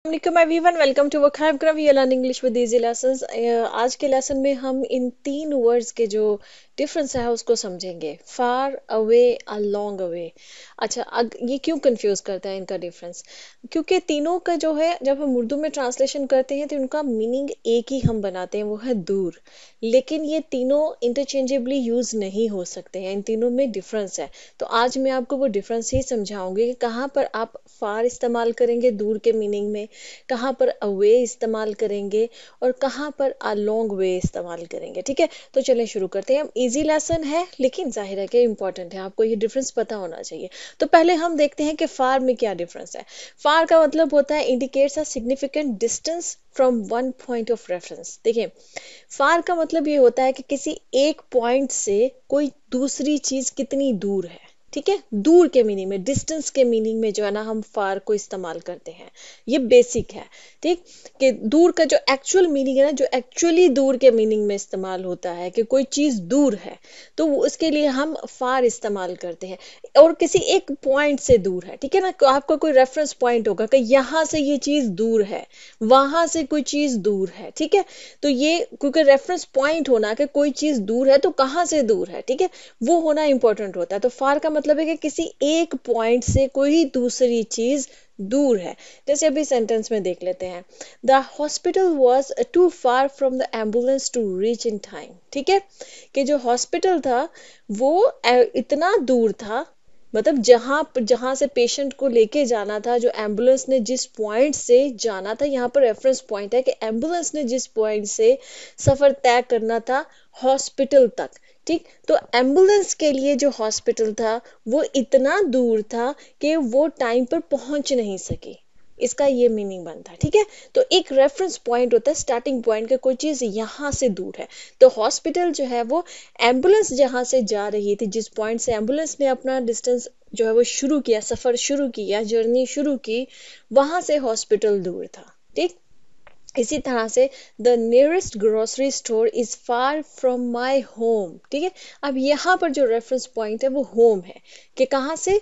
Assalamualaikum everyone, welcome to Vocab We are learning English with easy lessons। आज के lesson में हम इन तीन वर्ड्स के जो डिफरेंस है उसको समझेंगे। Far away, a long away. अच्छा, ये क्यों कंफ्यूज करता है इनका डिफरेंस? क्योंकि तीनों का जो है जब हम उर्दू में ट्रांसलेशन करते हैं तो उनका मीनिंग एक ही हम बनाते हैं, वो है दूर। लेकिन ये तीनों इंटरचेंजेबली यूज नहीं हो सकते हैं, इन तीनों में डिफरेंस है। तो आज मैं आपको वो डिफरेंस ही समझाऊंगी कि कहाँ पर आप फार इस्तेमाल करेंगे दूर के मीनिंग में, कहाँ पर अवे इस्तेमाल करेंगे और कहाँ पर अ लॉन्ग वे इस्तेमाल करेंगे। ठीक है, तो चलें शुरू करते हैं। इजी लेसन है लेकिन जाहिर है कि इम्पोर्टेंट है, आपको ये डिफरेंस पता होना चाहिए। तो पहले हम देखते हैं कि फार में क्या डिफरेंस है। फार का मतलब होता है indicates a significant distance from one point of reference. देखिए, फार का मतलब ये होता है कि किसी एक पॉइंट से कोई दूसरी चीज कितनी दूर है। ठीक है, दूर के मीनिंग में, डिस्टेंस के मीनिंग में जो है ना हम फार को इस्तेमाल करते हैं। ये बेसिक है। ठीक, कि दूर का जो एक्चुअल मीनिंग है ना, जो एक्चुअली दूर के मीनिंग में इस्तेमाल होता है कि कोई चीज दूर है, तो उसके लिए हम फार इस्तेमाल करते हैं। और किसी एक पॉइंट से दूर है, ठीक है ना, आपका कोई रेफरेंस पॉइंट होगा कि यहाँ से ये चीज दूर है, वहां से कोई चीज दूर है। ठीक है, तो ये क्योंकि रेफरेंस पॉइंट होना कि कोई चीज दूर है तो कहाँ से दूर है, ठीक है, वो होना इंपॉर्टेंट होता है। तो फार का मतलब है कि किसी एक पॉइंट से कोई दूसरी चीज दूर है। जैसे अभी सेंटेंस में देख लेते हैं, the hospital was too far from the ambulance to reach in time. ठीक है, कि जो हॉस्पिटल था वो इतना दूर था, मतलब जहां जहां से पेशेंट को लेके जाना था, जो एम्बुलेंस ने जिस पॉइंट से जाना था, यहाँ पर रेफरेंस पॉइंट है कि एम्बुलेंस ने जिस पॉइंट से सफर तय करना था हॉस्पिटल तक। ठीक, तो एम्बुलेंस के लिए जो हॉस्पिटल था वो इतना दूर था कि वो टाइम पर पहुंच नहीं सकी। इसका ये मीनिंग बनता है। ठीक है, तो एक रेफरेंस पॉइंट होता है, स्टार्टिंग पॉइंट के कोई चीज यहाँ से दूर है। तो हॉस्पिटल जो है वो एम्बुलेंस जहां से जा रही थी, जिस पॉइंट से एम्बुलेंस ने अपना डिस्टेंस जो है वो शुरू किया, सफर शुरू किया, जर्नी शुरू की, वहां से हॉस्पिटल दूर था। ठीक, इसी तरह से the nearest grocery store is far from my home. ठीक है, अब यहाँ पर जो रेफरेंस पॉइंट है वो होम है, कि कहाँ से,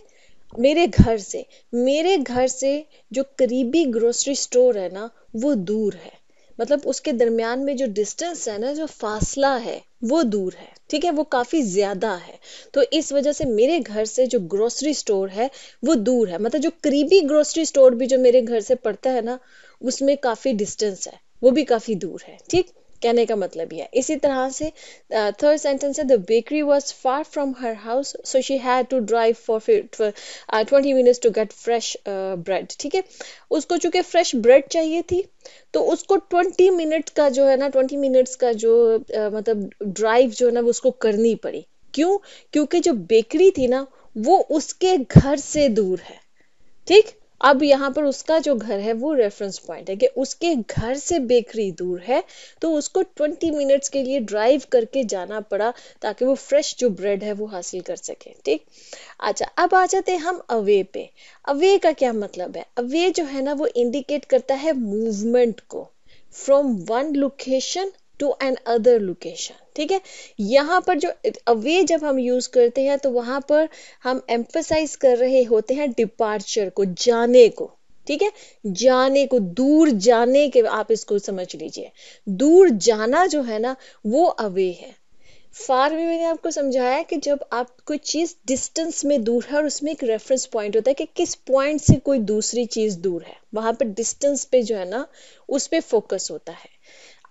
मेरे घर से। मेरे घर से जो करीबी ग्रोसरी स्टोर है ना वो दूर है, मतलब उसके दरमियान में जो डिस्टेंस है ना, जो फासला है वो दूर है। ठीक है, वो काफी ज्यादा है। तो इस वजह से मेरे घर से जो ग्रोसरी स्टोर है वो दूर है, मतलब जो करीबी ग्रोसरी स्टोर भी जो मेरे घर से पड़ता है ना, उसमें काफी डिस्टेंस है, वो भी काफी दूर है। ठीक, कहने का मतलब यह है। इसी तरह से थर्ड सेंटेंस है, the bakery was far from her house so she had to drive for 20 minutes to get fresh bread. ठीक है, उसको चूंकि फ्रेश ब्रेड चाहिए थी, तो उसको 20 मिनट का जो है ना, 20 मिनट्स का जो मतलब ड्राइव जो है ना वो उसको करनी पड़ी। क्यों? क्योंकि जो बेकरी थी ना वो उसके घर से दूर है। ठीक, अब यहाँ पर उसका जो घर है वो रेफरेंस पॉइंट है कि उसके घर से बेकरी दूर है, तो उसको 20 मिनट्स के लिए ड्राइव करके जाना पड़ा ताकि वो फ्रेश जो ब्रेड है वो हासिल कर सके। ठीक, अच्छा, अब आ जाते हैं हम अवे पे। अवे का क्या मतलब है? अवे जो है ना वो इंडिकेट करता है मूवमेंट को, from one location to another location. ठीक है, यहाँ पर जो अवे जब हम यूज करते हैं तो वहां पर हम एम्फसाइज कर रहे होते हैं डिपार्चर को, जाने को। ठीक है, जाने को, दूर जाने के, आप इसको समझ लीजिए, दूर जाना जो है ना वो अवे है। फार में मैंने आपको समझाया कि जब आप कोई चीज डिस्टेंस में दूर है और उसमें एक रेफरेंस पॉइंट होता है कि किस पॉइंट से कोई दूसरी चीज दूर है, वहां पर डिस्टेंस पे जो है ना उस पे फोकस होता है।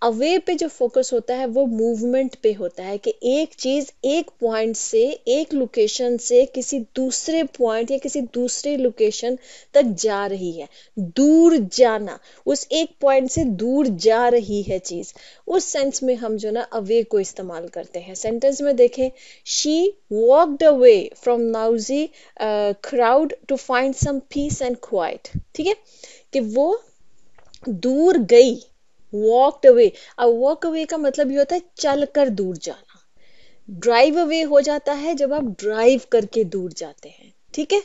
अवे पे जो फोकस होता है वो मूवमेंट पे होता है, कि एक चीज एक पॉइंट से, एक लोकेशन से किसी दूसरे पॉइंट या किसी दूसरे लोकेशन तक जा रही है। दूर जाना, उस एक पॉइंट से दूर जा रही है चीज, उस सेंस में हम जो ना अवे को इस्तेमाल करते हैं। सेंटेंस में देखें, she walked away from noisy crowd to find some peace and quiet. ठीक है, कि वो दूर गई, वॉकड अवे। अब वॉक अवे का मतलब ये होता है चल कर दूर जाना। ड्राइव अवे हो जाता है जब आप ड्राइव करके दूर जाते हैं। ठीक है,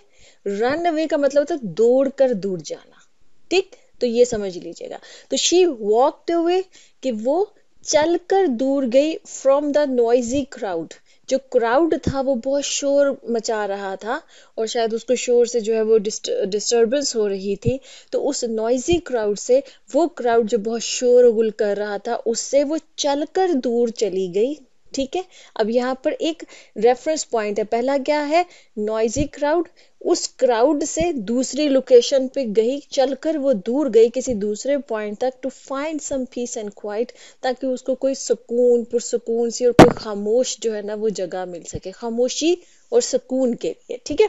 रन अवे का मतलब होता है दौड़ कर दूर जाना। ठीक, तो ये समझ लीजिएगा। तो शी वॉकड अवे, कि वो चलकर दूर गई, फ्रॉम द नॉइजी क्राउड, जो क्राउड था वो बहुत शोर मचा रहा था, और शायद उसको शोर से जो है वो डिस्टरबेंस हो रही थी। तो उस नॉइजी क्राउड से, वो क्राउड जो बहुत शोरगुल कर रहा था, उससे वो चलकर दूर चली गई। ठीक है, अब यहाँ पर एक रेफरेंस पॉइंट है। पहला क्या है? Noisy crowd. उस क्राउड से दूसरी लोकेशन पे गई, चलकर वो दूर गई किसी दूसरे पॉइंट तक, to find some peace and quiet, ताकि उसको कोई सुकून, पुरसुकून सी और कोई खामोश जो है ना वो जगह मिल सके, खामोशी और सुकून के लिए। ठीक है,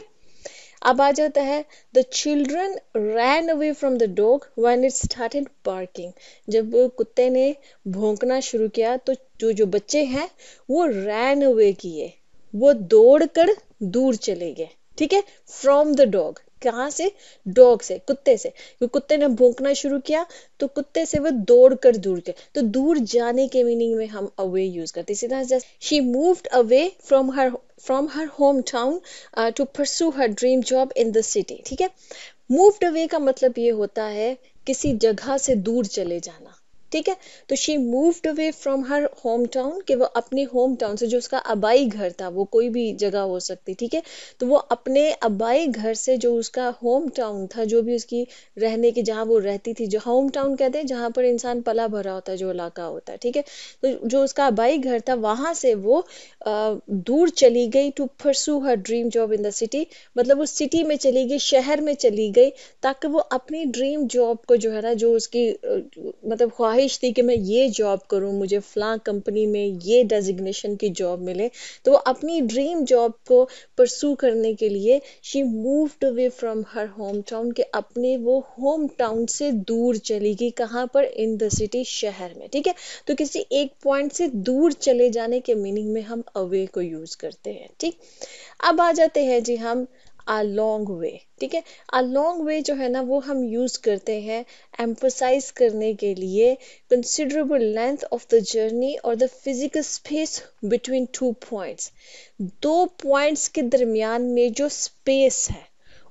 अब आ जाता है, the children ran away from the dog when it started barking. जब कुत्ते ने भौंकना शुरू किया तो जो जो बच्चे हैं वो रैन अवे किए, वो दौड़कर दूर चले गए। ठीक है, फ्रॉम द डॉग, कहाँ से? डॉग से, कुत्ते से। क्योंकि कुत्ते ने भौंकना शुरू किया तो कुत्ते से वो दौड़ कर दूर गए। तो दूर जाने के मीनिंग में हम अवे यूज करते हैं। इसी तरह जैसे she moved away from her hometown to pursue her dream job in the city. ठीक है, मूव्ड अवे का मतलब ये होता है किसी जगह से दूर चले जाना। ठीक है, तो she moved away from her home town, कि वो अपने होम टाउन से, जो उसका आबाई घर था, वो कोई भी जगह हो सकती। ठीक है, तो वो अपने आबाई घर से, जो उसका होम टाउन था, जो भी उसकी रहने की, जहाँ वो रहती थी, जो होम टाउन कहते हैं जहाँ पर इंसान पला भरा होता है, जो इलाका होता है। ठीक है, तो जो उसका आबाई घर था वहां से वो दूर चली गई, to pursue her dream job in the city, मतलब उस सिटी में चली गई, शहर में चली गई, ताकि वो अपनी ड्रीम जॉब को जो है ना, जो उसकी मतलब ख्वाहिश थी कि मैं ये जॉब करूं, मुझे फलां कंपनी में ये डेजिग्नेशन की जॉब मिले, तो वो अपनी ड्रीम जॉब को परसू करने के लिए she moved away from her home town, के अपने वो होम टाउन से दूर चली गई। कहाँ पर? इन द सिटी, शहर में। ठीक है, तो किसी एक पॉइंट से दूर चले जाने के मीनिंग में हम अवे को यूज करते हैं। ठीक, अब आ जाते हैं जी हम a long way। ठीक है, a long way जो है ना वो हम यूज करते हैं एम्फोसाइज करने के लिए considerable length of the journey और the physical space between two points. दो पॉइंट्स के दरमियान में जो स्पेस है,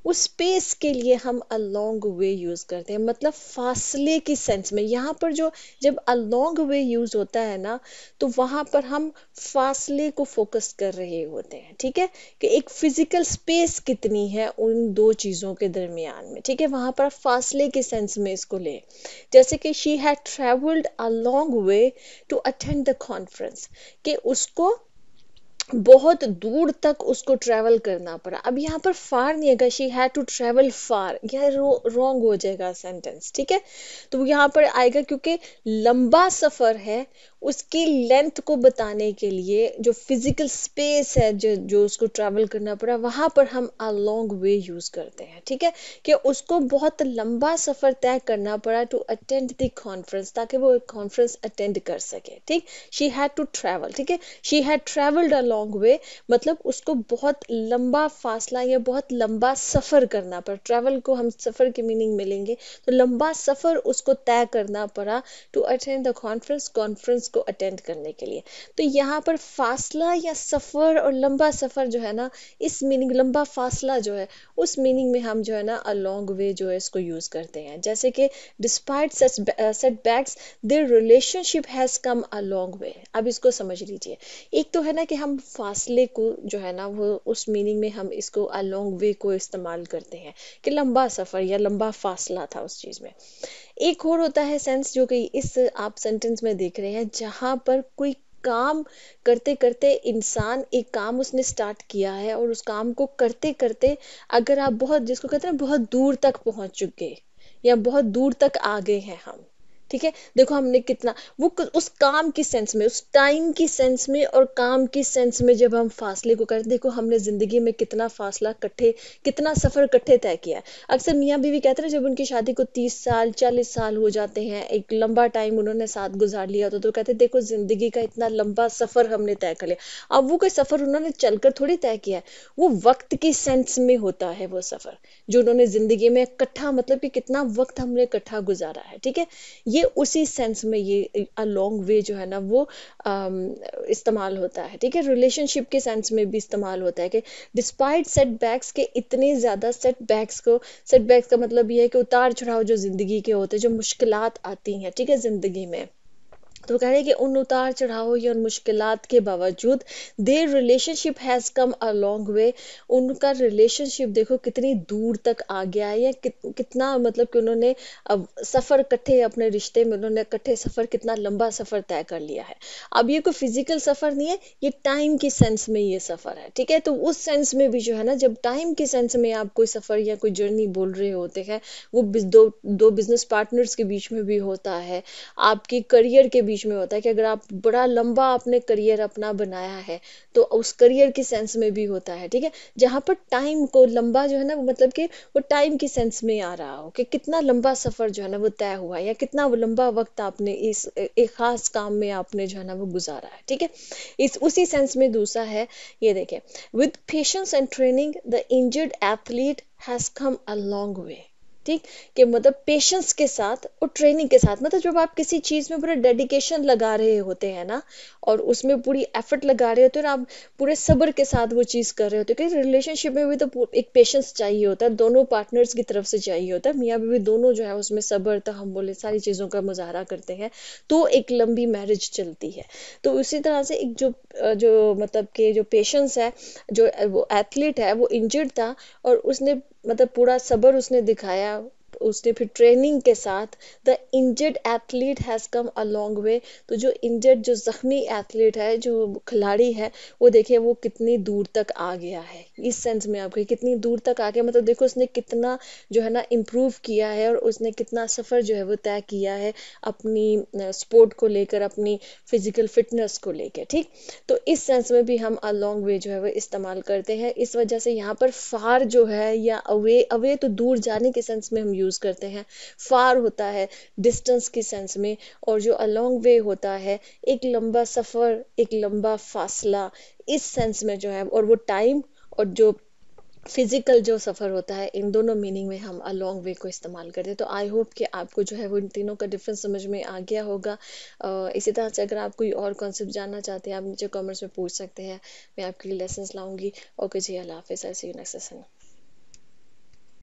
उस स्पेस के लिए हम a long way यूज करते हैं, मतलब फासले की सेंस में। यहाँ पर जो, जब a long way यूज होता है ना, तो वहां पर हम फासले को फोकस कर रहे होते हैं। ठीक है, कि एक फिजिकल स्पेस कितनी है उन दो चीजों के दरमियान में। ठीक है, वहां पर फासले के सेंस में इसको ले, जैसे कि she had travelled a long way to attend the conference, कि उसको बहुत दूर तक उसको ट्रेवल करना पड़ा। अब यहाँ पर फार नहीं है, शी हैड टू ट्रेवल फार, यह रॉन्ग हो जाएगा सेंटेंस। ठीक है, तो यहाँ पर आएगा क्योंकि लंबा सफर है, उसकी लेंथ को बताने के लिए जो फिजिकल स्पेस है जो उसको ट्रेवल करना पड़ा, वहां पर हम अ लॉन्ग वे यूज करते हैं। ठीक है, कि उसको बहुत लंबा सफर तय करना पड़ा टू अटेंड द कॉन्फ्रेंस, ताकि वो कॉन्फ्रेंस अटेंड कर सके। ठीक, शी हैड टू ट्रेवल। ठीक है, she had travelled a long way, मतलब उसको बहुत लंबा फासला या बहुत लंबा सफर करना पड़ा। ट्रेवल को हम सफर के मीनिंग में लेंगे, तो लंबा सफर उसको तय करना पड़ा to attend the conference, conference को अटेंड करने के लिए। तो यहाँ पर फासला या सफर और लंबा सफर जो है ना, इस मीनिंग, लंबा फासला जो है, उस मीनिंग में हम जो है ना अ लॉन्ग वे जो है इसको यूज करते हैं। जैसे कि despite setbacks their relationship has come a long वे। अब इसको समझ लीजिए, एक तो है ना कि हम फासले को जो है ना वो उस मीनिंग में हम इसको अ लॉन्ग वे को इस्तेमाल करते हैं, कि लंबा सफर या लंबा फासला था उस चीज में। एक और होता है सेंस, जो कि इस आप सेंटेंस में देख रहे हैं, जहां पर कोई काम करते करते इंसान, एक काम उसने स्टार्ट किया है और उस काम को करते करते अगर आप बहुत, जिसको कहते हैं बहुत दूर तक पहुंच चुके, या बहुत दूर तक आ गए हैं हम। ठीक है, देखो हमने कितना, वो उस काम की सेंस में, उस टाइम की सेंस में और काम की सेंस में जब हम फासले को करते, देखो हमने जिंदगी में कितना फासला कट्ठे, कितना सफर कट्ठे तय किया है। अक्सर मियाँ बीवी कहते हैं जब उनकी शादी को 30 साल 40 साल हो जाते हैं, एक लंबा टाइम उन्होंने साथ गुजार लिया तो कहते हैं देखो जिंदगी का इतना लंबा सफर हमने तय कर लिया। अब वो कोई सफर उन्होंने चलकर थोड़ी तय किया है, वो वक्त की सेंस में होता है वो सफर, जो उन्होंने जिंदगी में इकट्ठा, मतलब कि कितना वक्त हमने इकट्ठा गुजारा है। ठीक है, ये उसी सेंस में ये अ लॉन्ग वे जो है ना वो इस्तेमाल होता है। ठीक है, रिलेशनशिप के सेंस में भी इस्तेमाल होता है, कि डिस्पाइट सेटबैक्स के, इतने ज्यादा सेटबैक्स को, सेटबैक्स का मतलब ये है कि उतार चढ़ाव जो जिंदगी के होते हैं, जो मुश्किलात आती हैं, ठीक है, जिंदगी में, तो कह रहे हैं कि उन उतार चढ़ाव या उन मुश्किलात के बावजूद their relationship has come a long वे। उनका रिलेशनशिप देखो कितनी दूर तक आ गया है, या कितना मतलब कि उन्होंने अब सफर इकट्ठे अपने रिश्ते में उन्होंने इकट्ठे सफर कितना लंबा सफर तय कर लिया है। अब ये कोई फिजिकल सफर नहीं है, ये टाइम की सेंस में ये सफर है, ठीक है। तो उस सेंस में भी जो है ना, जब टाइम की सेंस में आप कोई सफर या कोई जर्नी बोल रहे होते हैं, वो दो दो बिजनेस पार्टनर्स के बीच में भी होता है, आपके करियर के बीच में होता है कि अगर आप बड़ा लंबा आपने करियर अपना बनाया है तो उस करियर की सेंस में भी होता है, ठीक है। जहां पर टाइम को लंबा जो है ना, वो मतलब कि वो टाइम की सेंस में आ रहा हो कि कितना लंबा सफर जो है ना वो तय हुआ है, या कितना वो लंबा वक्त आपने इस एक खास काम में आपने जो है ना वो गुजारा है, ठीक है। इस उसी सेंस में दूसरा है, ये देखें, with patience and training the injured athlete has come a long वे। ठीक, कि मतलब पेशेंस के साथ और ट्रेनिंग के साथ, मतलब जब आप किसी चीज में पूरा डेडिकेशन लगा रहे होते हैं ना, और उसमें पूरी एफर्ट लगा रहे होते हैं, और आप पूरे सब्र के साथ वो चीज कर रहे होते हैं, क्योंकि रिलेशनशिप में भी तो एक पेशेंस चाहिए होता है, दोनों पार्टनर्स की तरफ से चाहिए होता है, मियाँ बीवी दोनों जो है उसमें सब्र तहम्मुल सारी चीजों का मुजाहरा करते हैं, तो एक लंबी मैरिज चलती है। तो उसी तरह से एक जो मतलब कि जो पेशेंस है, जो वो एथलीट है वो इंजर्ड था, और उसने मतलब पूरा सब्र उसने दिखाया, उसने फिर ट्रेनिंग के साथ the injured athlete has come a long वे। तो जो इंजर्ड जो जख्मी एथलीट है, जो खिलाड़ी है, वो देखिए वो कितनी दूर तक आ गया है, इस सेंस में आपको कितनी दूर तक आ गया, मतलब देखो उसने कितना जो है ना इम्प्रूव किया है, और उसने कितना सफर जो है वो तय किया है अपनी स्पोर्ट को लेकर, अपनी फिजिकल फिटनेस को लेकर, ठीक। तो इस सेंस में भी हम अ लॉन्ग वे जो है वो इस्तेमाल करते हैं। इस वजह से यहाँ पर फार जो है, या अवे, अवे तो दूर जाने के सेंस में हम यूज करते हैं, फार होता है डिस्टेंस की सेंस में, और जो अ लॉन्ग वे होता है एक लंबा सफर, एक लंबा फासला, इस सेंस में जो है, और वो टाइम और जो फिजिकल जो सफर होता है, इन दोनों मीनिंग में हम अ लॉन्ग वे को इस्तेमाल करते हैं। तो आई होप कि आपको जो है वो इन तीनों का डिफरेंस समझ में आ गया होगा। इसी तरह से अगर आप कोई और कॉन्सेप्ट जानना चाहते हैं, आप नीचे कमेंट्स में पूछ सकते हैं, मैं आपके लिए लेसन्स लाऊंगी। ओके जी, अल्लाह हाफिज़, आई सी यू नेक्स्ट सेशन।